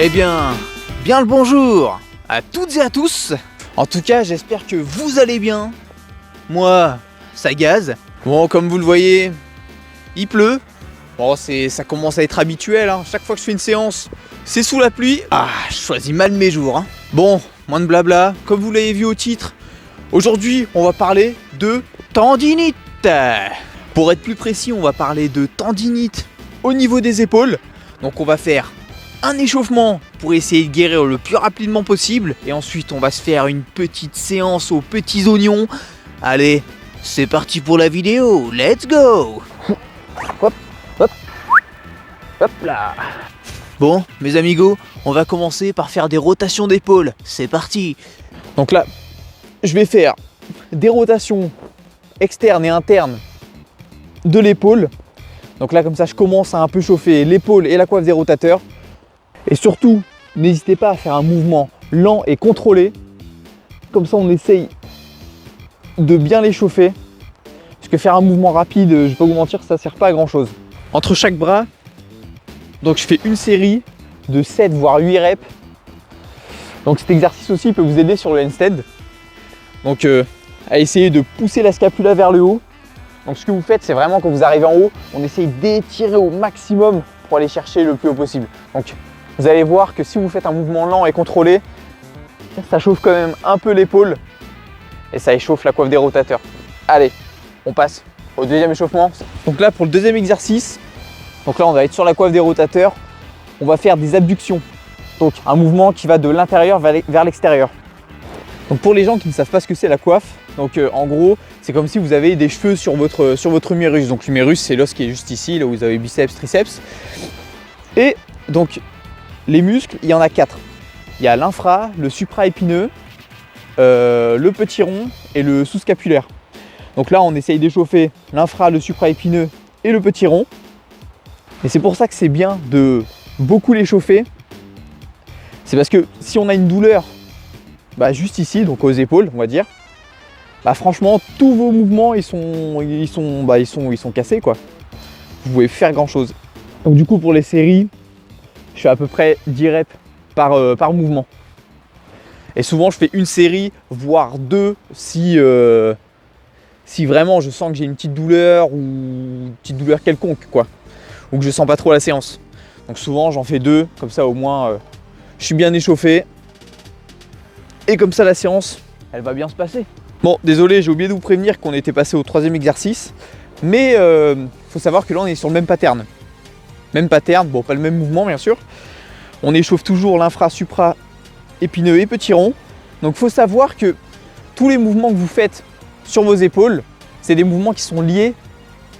Eh bien le bonjour à toutes et à tous. En tout cas, j'espère que vous allez bien. Moi, ça gaze. Bon, comme vous le voyez, il pleut. Bon, ça commence à être habituel, hein. Chaque fois que je fais une séance, c'est sous la pluie. Ah, je choisis mal mes jours, hein. Bon, moins de blabla. Comme vous l'avez vu au titre, aujourd'hui, on va parler de tendinite. Pour être plus précis, on va parler de tendinite au niveau des épaules. Donc on va faire un échauffement pour essayer de guérir le plus rapidement possible. Et ensuite, on va se faire une petite séance aux petits oignons. Allez, c'est parti pour la vidéo. Let's go. Hop, hop, hop là. Bon, mes amigos, on va commencer par faire des rotations d'épaule. C'est parti. Donc là, je vais faire des rotations externes et internes de l'épaule. Donc là, comme ça, je commence à un peu chauffer l'épaule et la coiffe des rotateurs. Et surtout, n'hésitez pas à faire un mouvement lent et contrôlé. Comme ça, on essaye de bien les chauffer. Parce que faire un mouvement rapide, je ne vais pas vous mentir, ça ne sert pas à grand chose. Entre chaque bras, donc je fais une série de 7 voire 8 reps. Donc cet exercice aussi peut vous aider sur le handstand. Donc à essayer de pousser la scapula vers le haut. Donc ce que vous faites, c'est vraiment quand vous arrivez en haut, on essaye d'étirer au maximum pour aller chercher le plus haut possible. Donc vous allez voir que si vous faites un mouvement lent et contrôlé, ça chauffe quand même un peu l'épaule et ça échauffe la coiffe des rotateurs. Allez, on passe au deuxième échauffement. Donc là, pour le deuxième exercice, donc là on va être sur la coiffe des rotateurs, on va faire des abductions. Donc un mouvement qui va de l'intérieur vers l'extérieur. Donc pour les gens qui ne savent pas ce que c'est la coiffe, donc en gros, c'est comme si vous avez des cheveux sur votre humérus. Donc l'humérus, c'est l'os qui est juste ici, là où vous avez biceps, triceps. Et donc les muscles, il y en a 4. Il y a l'infra, le supra-épineux, le petit rond et le sous-scapulaire. Donc là, on essaye d'échauffer l'infra, le supra-épineux et le petit rond. Et c'est pour ça que c'est bien de beaucoup les chauffer. C'est parce que si on a une douleur, juste ici, donc aux épaules, on va dire, franchement, tous vos mouvements, ils sont cassés, quoi. Vous pouvez faire grand chose. Donc du coup, pour les séries, je fais à peu près 10 reps par mouvement. Et souvent, je fais une série, voire 2, si vraiment je sens que j'ai une petite douleur ou une petite douleur quelconque, quoi. Ou que je sens pas trop la séance. Donc souvent, j'en fais 2, comme ça au moins, je suis bien échauffé. Et comme ça, la séance, elle va bien se passer. Bon, désolé, j'ai oublié de vous prévenir qu'on était passé au troisième exercice. Mais faut savoir que là, on est sur le même pattern. Même pattern, bon, pas le même mouvement, bien sûr. On échauffe toujours l'infra, supra, épineux et petit rond. Donc, faut savoir que tous les mouvements que vous faites sur vos épaules, c'est des mouvements qui sont liés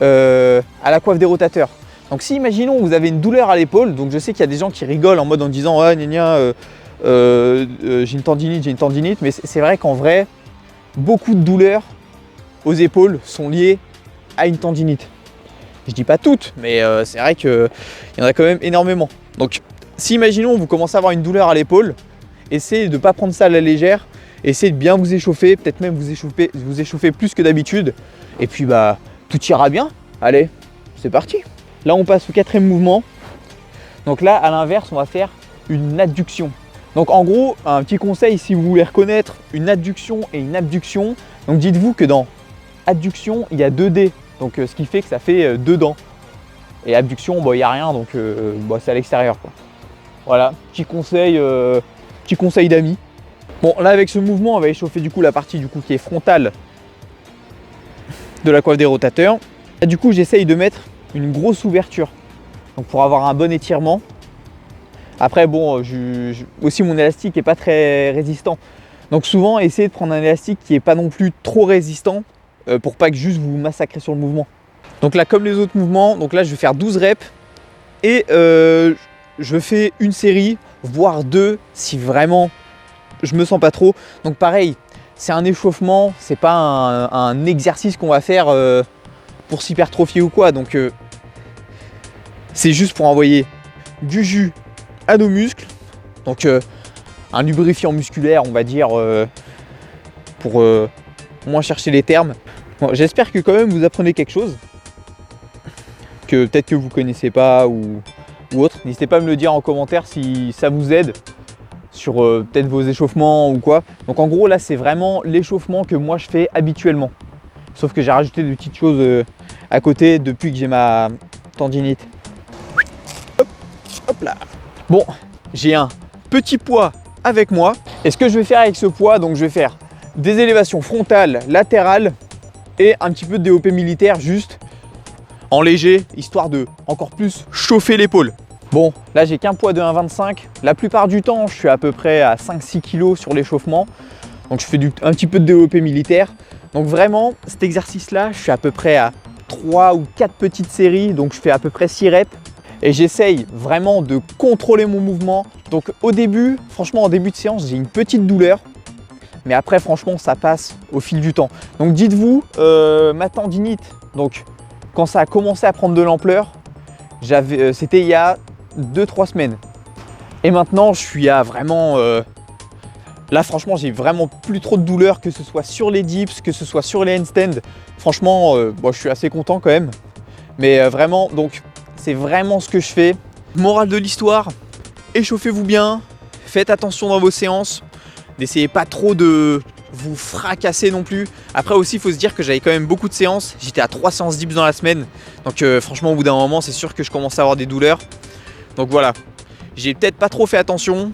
à la coiffe des rotateurs. Donc, si, imaginons, vous avez une douleur à l'épaule, donc je sais qu'il y a des gens qui rigolent en disant « Ah, gna gna, j'ai une tendinite », mais c'est vrai qu'en vrai, beaucoup de douleurs aux épaules sont liées à une tendinite. Je dis pas toutes, mais c'est vrai qu'il y en a quand même énormément. Donc, si imaginons vous commencez à avoir une douleur à l'épaule, essayez de ne pas prendre ça à la légère, essayez de bien vous échauffer, peut-être même vous échauffer plus que d'habitude, et puis tout ira bien. Allez, c'est parti. Là, on passe au quatrième mouvement. Donc là, à l'inverse, on va faire une adduction. Donc en gros, un petit conseil, si vous voulez reconnaître une adduction et une abduction, donc dites-vous que dans adduction, il y a 2 dés, donc ce qui fait que ça fait 2 dents. Et abduction, il n'y a rien, donc c'est à l'extérieur, quoi. Voilà, petit conseil d'amis. Bon, là avec ce mouvement, on va échauffer du coup la partie qui est frontale de la coiffe des rotateurs. Et du coup, j'essaye de mettre une grosse ouverture, donc pour avoir un bon étirement. Après, bon, aussi mon élastique n'est pas très résistant. Donc souvent, essayez de prendre un élastique qui n'est pas non plus trop résistant pour pas que juste vous massacrez sur le mouvement. Donc là, comme les autres mouvements, donc là, je vais faire 12 reps et je fais une série, voire 2 si vraiment je me sens pas trop. Donc pareil, c'est un échauffement, c'est pas un exercice qu'on va faire pour s'hypertrophier ou quoi. Donc c'est juste pour envoyer du jus à nos muscles, donc un lubrifiant musculaire, on va dire, pour moins chercher les termes. Bon, j'espère que quand même vous apprenez quelque chose, que peut-être que vous connaissez pas ou ou autre. N'hésitez pas à me le dire en commentaire si ça vous aide sur peut-être vos échauffements ou quoi. Donc en gros là c'est vraiment l'échauffement que moi je fais habituellement. Sauf que j'ai rajouté des petites choses à côté depuis que j'ai ma tendinite. Hop, hop là. Bon, j'ai un petit poids avec moi. Et ce que je vais faire avec ce poids, donc je vais faire des élévations frontales, latérales et un petit peu de développé militaire juste en léger, histoire de encore plus chauffer l'épaule. Bon, là j'ai qu'un poids de 1,25. La plupart du temps, je suis à peu près à 5-6 kg sur l'échauffement. Donc je fais un petit peu de développé militaire. Donc vraiment, cet exercice-là, je suis à peu près à 3 ou 4 petites séries. Donc je fais à peu près 6 reps. Et j'essaye vraiment de contrôler mon mouvement. Donc au début, franchement en début de séance, j'ai une petite douleur. Mais après, franchement, ça passe au fil du temps. Donc dites-vous, ma tendinite, donc quand ça a commencé à prendre de l'ampleur, c'était il y a 2-3 semaines. Et maintenant, je suis à vraiment... là, franchement, j'ai vraiment plus trop de douleur, que ce soit sur les dips, que ce soit sur les handstands. Franchement, bon, je suis assez content quand même. Mais vraiment, donc, c'est vraiment ce que je fais. Morale de l'histoire, échauffez-vous bien, faites attention dans vos séances. N'essayez pas trop de vous fracasser non plus. Après aussi, il faut se dire que j'avais quand même beaucoup de séances. J'étais à 3 séances dips dans la semaine. Donc franchement, au bout d'un moment, c'est sûr que je commençais à avoir des douleurs. Donc voilà, j'ai peut-être pas trop fait attention.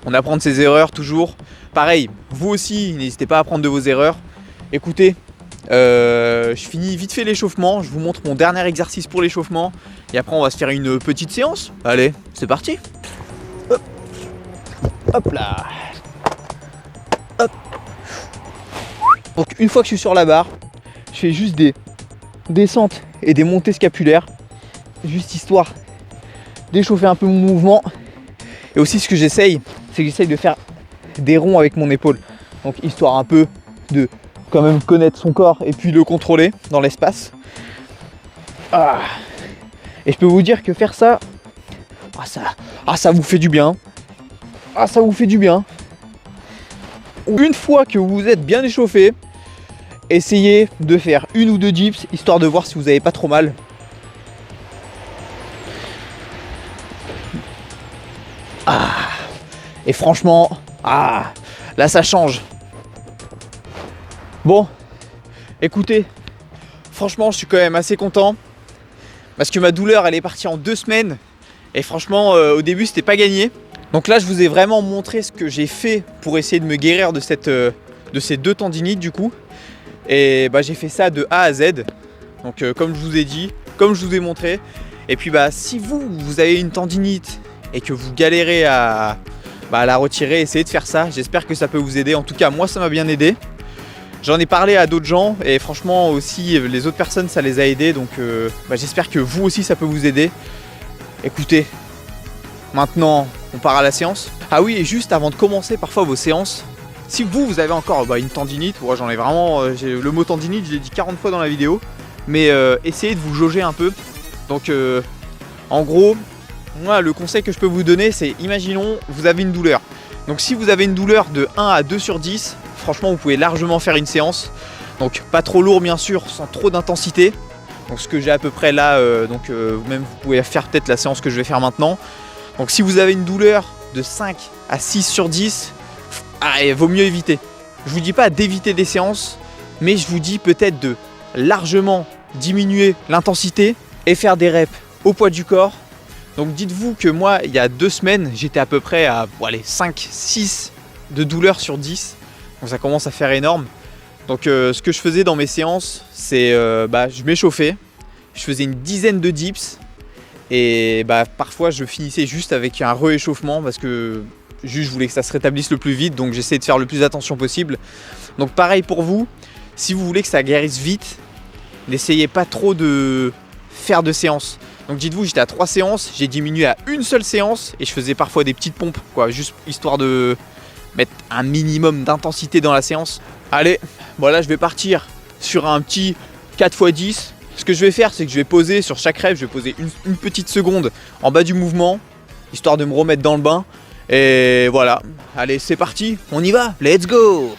On apprend de ses erreurs toujours. Pareil, vous aussi, n'hésitez pas à apprendre de vos erreurs. Écoutez, je finis vite fait l'échauffement. Je vous montre mon dernier exercice pour l'échauffement. Et après, on va se faire une petite séance. Allez, c'est parti. Hop, hop là. Hop. Donc une fois que je suis sur la barre, je fais juste des descentes et des montées scapulaires. Juste histoire d'échauffer un peu mon mouvement. Et aussi ce que j'essaye, c'est que j'essaye de faire des ronds avec mon épaule. Donc histoire un peu de quand même connaître son corps et puis le contrôler dans l'espace. Ah. Et je peux vous dire que faire ça, ça vous fait du bien. Ah, ça vous fait du bien. Une fois que vous êtes bien échauffé, essayez de faire 1 ou 2 dips, histoire de voir si vous n'avez pas trop mal. Ah. Et franchement, là ça change. Bon, écoutez, franchement je suis quand même assez content. Parce que ma douleur elle est partie en 2 semaines. Et franchement au début c'était pas gagné. Donc là je vous ai vraiment montré ce que j'ai fait pour essayer de me guérir de ces 2 tendinites du coup. Et j'ai fait ça de A à Z. Donc comme je vous ai dit, comme je vous ai montré. Et puis si vous avez une tendinite et que vous galérez à la retirer, essayez de faire ça. J'espère que ça peut vous aider. En tout cas moi ça m'a bien aidé. J'en ai parlé à d'autres gens et franchement aussi les autres personnes ça les a aidés. Donc j'espère que vous aussi ça peut vous aider. Écoutez, maintenant on part à la séance. Ah oui, et juste avant de commencer parfois vos séances, si vous avez encore une tendinite, moi j'en ai vraiment, le mot tendinite je l'ai dit 40 fois dans la vidéo, mais essayez de vous jauger un peu. Donc en gros, moi le conseil que je peux vous donner c'est, imaginons vous avez une douleur. Donc si vous avez une douleur de 1 à 2 sur 10, franchement vous pouvez largement faire une séance. Donc pas trop lourd bien sûr, sans trop d'intensité. Donc ce que j'ai à peu près là, même vous pouvez faire peut-être la séance que je vais faire maintenant. Donc si vous avez une douleur de 5 à 6 sur 10, il vaut mieux éviter. Je vous dis pas d'éviter des séances, mais je vous dis peut-être de largement diminuer l'intensité et faire des reps au poids du corps. Donc dites-vous que moi, il y a 2 semaines, j'étais à peu près à 5-6 de douleur sur 10. Donc ça commence à faire énorme. Donc ce que je faisais dans mes séances, c'est je m'échauffais, je faisais une dizaine de dips. Et parfois je finissais juste avec un rééchauffement parce que juste je voulais que ça se rétablisse le plus vite, donc j'essaie de faire le plus attention possible. Donc pareil pour vous, si vous voulez que ça guérisse vite, n'essayez pas trop de faire de séances. Donc dites-vous, j'étais à 3 séances, j'ai diminué à une seule séance et je faisais parfois des petites pompes, juste histoire de mettre un minimum d'intensité dans la séance. Allez, là je vais partir sur un petit 4x10. Ce que je vais faire, c'est que je vais poser sur chaque rep, je vais poser une petite seconde en bas du mouvement, histoire de me remettre dans le bain. Et voilà, allez c'est parti, on y va, let's go!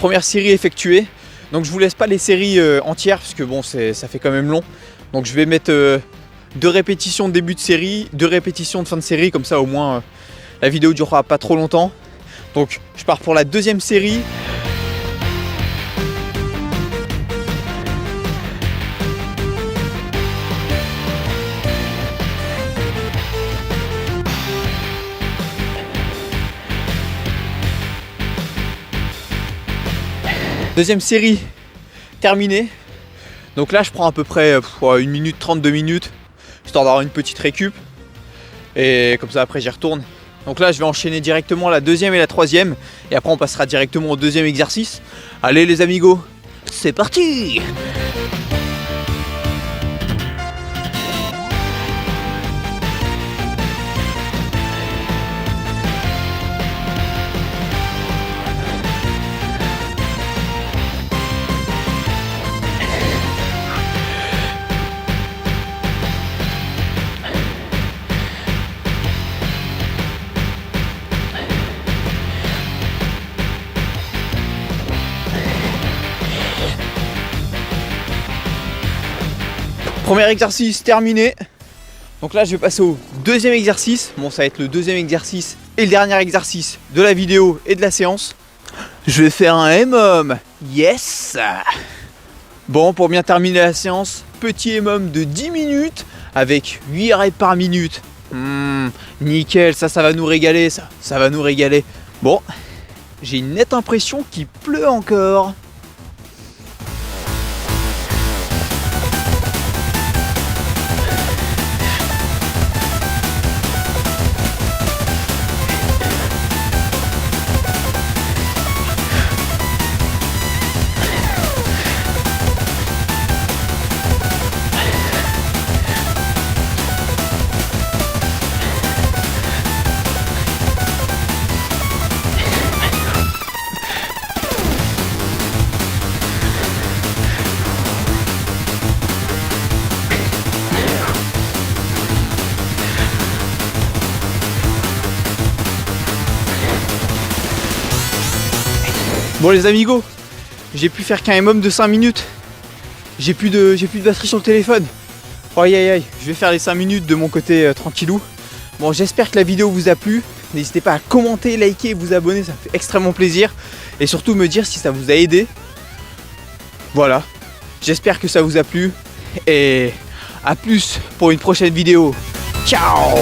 première série effectuée. Donc je vous laisse pas les séries entières parce que bon ça fait quand même long. Donc je vais mettre 2 répétitions de début de série, 2 répétitions de fin de série, comme ça au moins la vidéo durera pas trop longtemps. Donc je pars pour la deuxième série. Deuxième série terminée. Donc là je prends à peu près 1 minute 30, 2 minutes, histoire d'avoir une petite récup. Et comme ça après j'y retourne. Donc là je vais enchaîner directement la deuxième et la troisième. Et après on passera directement au deuxième exercice. Allez les amigos, c'est parti! Premier exercice terminé. Donc là je vais passer au deuxième exercice. Bon ça va être le deuxième exercice et le dernier exercice de la vidéo et de la séance. Je vais faire un M-OM. Yes. Bon, pour bien terminer la séance, petit M-OM de 10 minutes avec 8 reps par minute. Nickel, ça va nous régaler, ça va nous régaler. Bon, j'ai une nette impression qu'il pleut encore. Bon les amigos, j'ai pu faire qu'un M-OM de 5 minutes. J'ai plus de batterie sur le téléphone. Oh, aïe aïe aïe, je vais faire les 5 minutes de mon côté tranquillou. Bon, j'espère que la vidéo vous a plu. N'hésitez pas à commenter, liker et vous abonner, ça me fait extrêmement plaisir. Et surtout me dire si ça vous a aidé. Voilà, j'espère que ça vous a plu. Et à plus pour une prochaine vidéo. Ciao!